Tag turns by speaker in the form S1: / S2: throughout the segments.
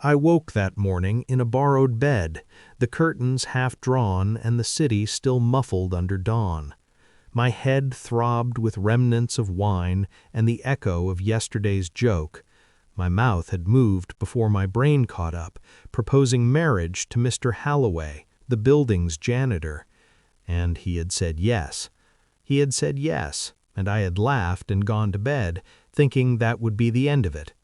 S1: I woke that morning in a borrowed bed, the curtains half drawn and the city still muffled under dawn. My head throbbed with remnants of wine and the echo of yesterday's joke. My mouth had moved before my brain caught up, proposing marriage to Mr. Halloway, the building's janitor. And he had said yes. He had said yes, and I had laughed and gone to bed, thinking that would be the end of it.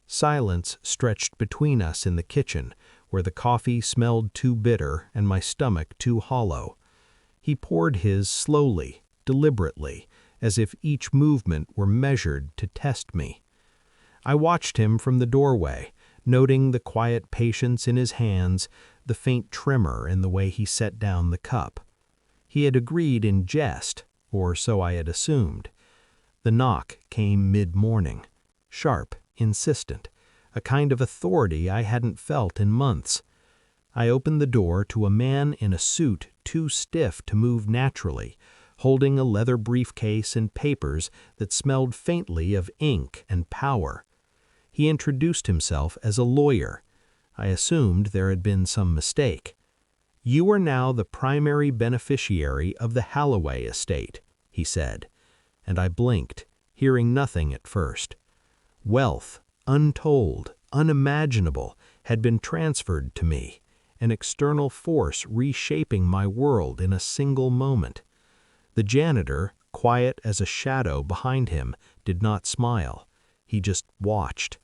S1: Silence stretched between us in the kitchen, where the coffee smelled too bitter and my stomach too hollow. He poured his slowly, deliberately, as if each movement were measured to test me. I watched him from the doorway, noting the quiet patience in his hands, the faint tremor in the way he set down the cup. He had agreed in jest, or so I had assumed. The knock came mid-morning, sharp, insistent, a kind of authority I hadn't felt in months. I opened the door to a man in a suit too stiff to move naturally, holding a leather briefcase and papers that smelled faintly of ink and power. He introduced himself as a lawyer. I assumed there had been some mistake. "You are now the primary beneficiary of the Halloway estate," he said, and I blinked, hearing nothing at first. Wealth, untold, unimaginable, had been transferred to me, an external force reshaping my world in a single moment. The janitor, quiet as a shadow behind him, did not smile. He just watched.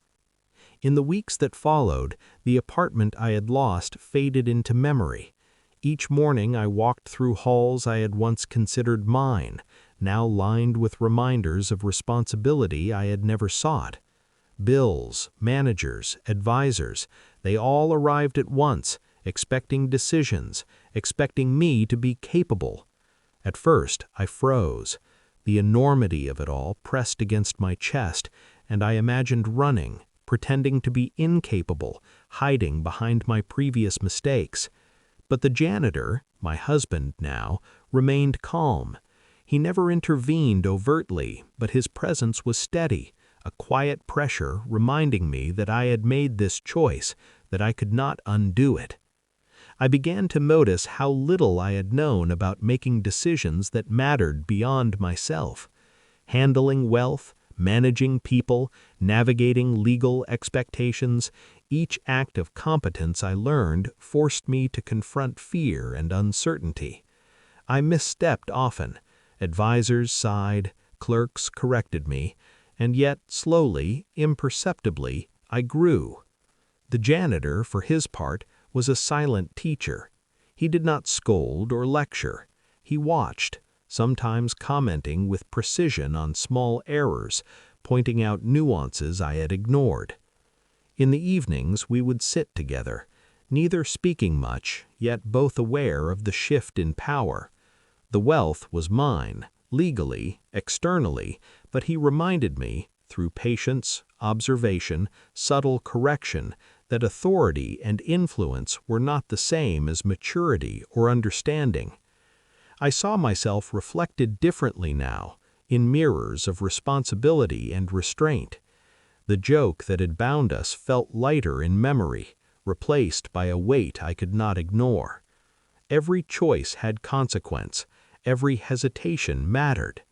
S1: In the weeks that followed, the apartment I had lost faded into memory. Each morning I walked through halls I had once considered mine, now lined with reminders of responsibility I had never sought. Bills, managers, advisors, they all arrived at once, expecting decisions, expecting me to be capable. At first I froze. The enormity of it all pressed against my chest, and I imagined running, pretending to be incapable, hiding behind my previous mistakes. But the janitor, my husband now, remained calm. He never intervened overtly, but his presence was steady, a quiet pressure reminding me that I had made this choice, that I could not undo it. I began to notice how little I had known about making decisions that mattered beyond myself. Handling wealth, managing people, navigating legal expectations, each act of competence I learned forced me to confront fear and uncertainty. I misstepped often. Advisors sighed, clerks corrected me, and yet slowly, imperceptibly, I grew. The janitor, for his part, was a silent teacher. He did not scold or lecture. He watched, sometimes commenting with precision on small errors, pointing out nuances I had ignored. In the evenings we would sit together, neither speaking much, yet both aware of the shift in power. The wealth was mine, legally, externally, but he reminded me, through patience, observation, subtle correction, that authority and influence were not the same as maturity or understanding. I saw myself reflected differently now, in mirrors of responsibility and restraint. The joke that had bound us felt lighter in memory, replaced by a weight I could not ignore. Every choice had consequence, every hesitation mattered.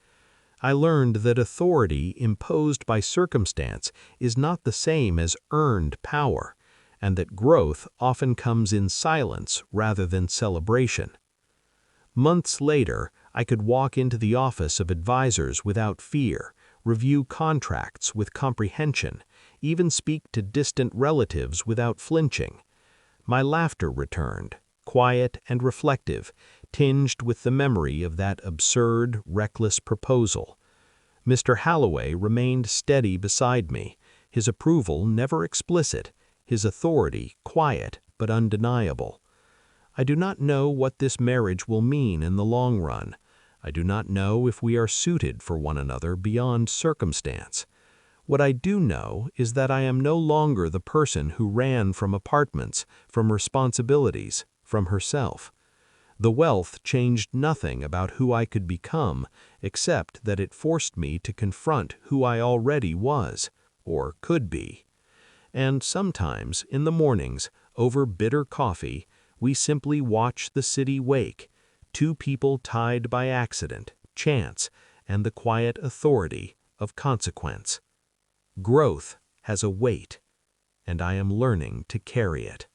S1: I learned that authority imposed by circumstance is not the same as earned power, and that growth often comes in silence rather than celebration. Months later, I could walk into the office of advisors without fear, review contracts with comprehension, even speak to distant relatives without flinching. My laughter returned, quiet and reflective, tinged with the memory of that absurd, reckless proposal. Mr. Halloway remained steady beside me, his approval never explicit, his authority quiet but undeniable. I do not know what this marriage will mean in the long run. I do not know if we are suited for one another beyond circumstance. What I do know is that I am no longer the person who ran from apartments, from responsibilities, from herself. The wealth changed nothing about who I could become, except that it forced me to confront who I already was, or could be. And sometimes, in the mornings, over bitter coffee, we simply watch the city wake, two people tied by accident, chance, and the quiet authority of consequence. Growth has a weight, and I am learning to carry it.